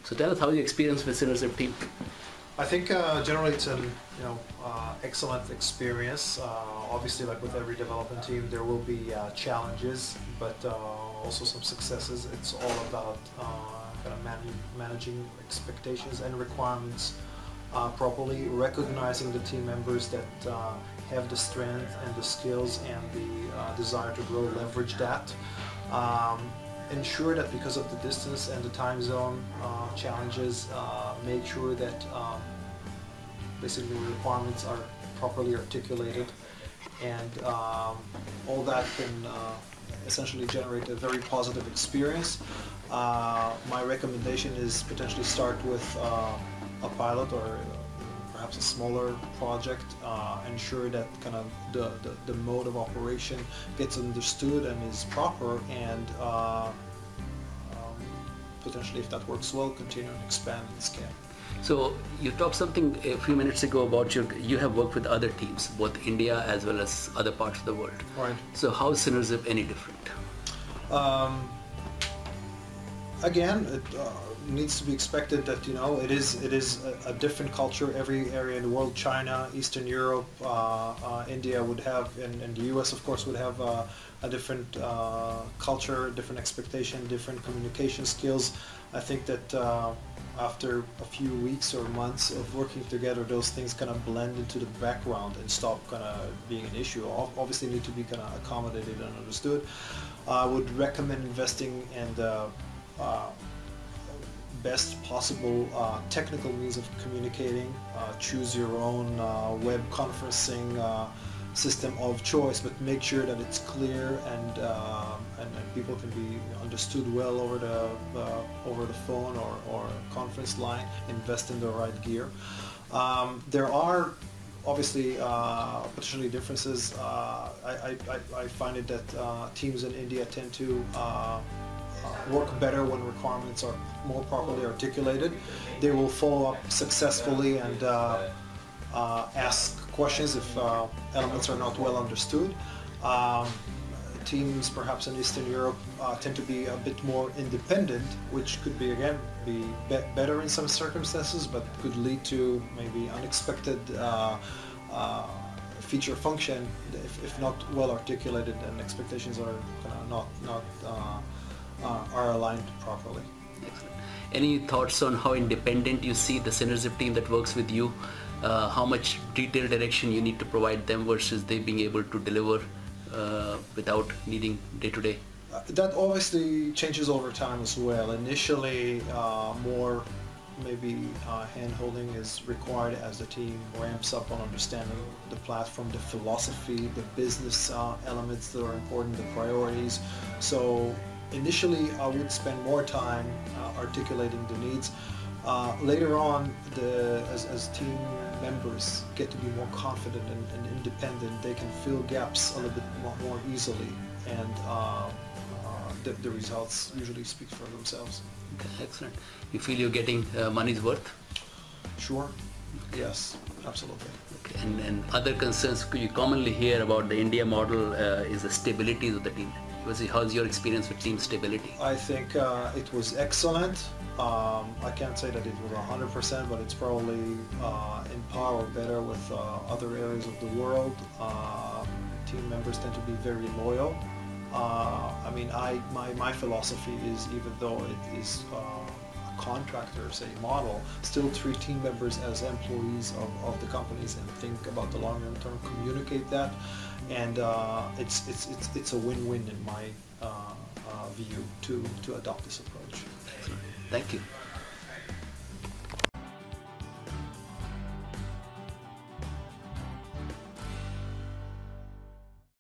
So tell us how you experience with Synergip team. I think generally it's an excellent experience. Obviously, like with every development team, there will be challenges, but also some successes. It's all about kind of managing expectations and requirements properly, recognizing the team members that have the strength and the skills and the desire to grow, leverage that. Ensure that because of the distance and the time zone challenges, make sure that basically the requirements are properly articulated, and all that can essentially generate a very positive experience. My recommendation is potentially start with a pilot or perhaps a smaller project. Ensure that kind of the mode of operation gets understood and is proper, and potentially, if that works well, continue and expand and scale. So you talked something a few minutes ago about you have worked with other teams, both India as well as other parts of the world. Right. So how is Synergip any different? Again, it needs to be expected that it is a different culture. Every area in the world, China, Eastern Europe, India would have, and the US of course would have a different culture, different expectation, different communication skills. I think that after a few weeks or months of working together, those things kind of blend into the background and stop kind of being an issue. Obviously need to be kind of accommodated and understood. I would recommend investing in the best possible technical means of communicating. Choose your own web conferencing system of choice, but make sure that it's clear and people can be understood well over the phone or conference line. Invest in the right gear. There are obviously potentially differences. I find it that teams in India tend to work better when requirements are more properly articulated. They will follow up successfully and ask questions if elements are not well understood. Teams perhaps in Eastern Europe tend to be a bit more independent, which could be again better in some circumstances, but could lead to maybe unexpected feature function if not well articulated and expectations are not are aligned properly. Excellent. Any thoughts on how independent you see the Synergip team that works with you? How much detailed direction you need to provide them versus they being able to deliver without needing day-to-day? That obviously changes over time as well. Initially, more maybe hand-holding is required as the team ramps up on understanding the platform, the philosophy, the business elements that are important, the priorities. So initially, I would spend more time articulating the needs. Later on, as team members get to be more confident and independent, they can fill gaps a little bit more easily, and the results usually speak for themselves. Okay, excellent. You feel you're getting money's worth? Sure. Yes, absolutely. Okay. And other concerns you commonly hear about the India model is the stability of the team. How's your experience with team stability? I think it was excellent. I can't say that it was 100%, but it's probably in par or better with other areas of the world. Team members tend to be very loyal. I mean, my philosophy is, even though it is a contractor, say, model, still treat team members as employees of the companies and think about the long term, communicate that, and it's a win-win in my view to adopt this approach. Excellent. Thank you.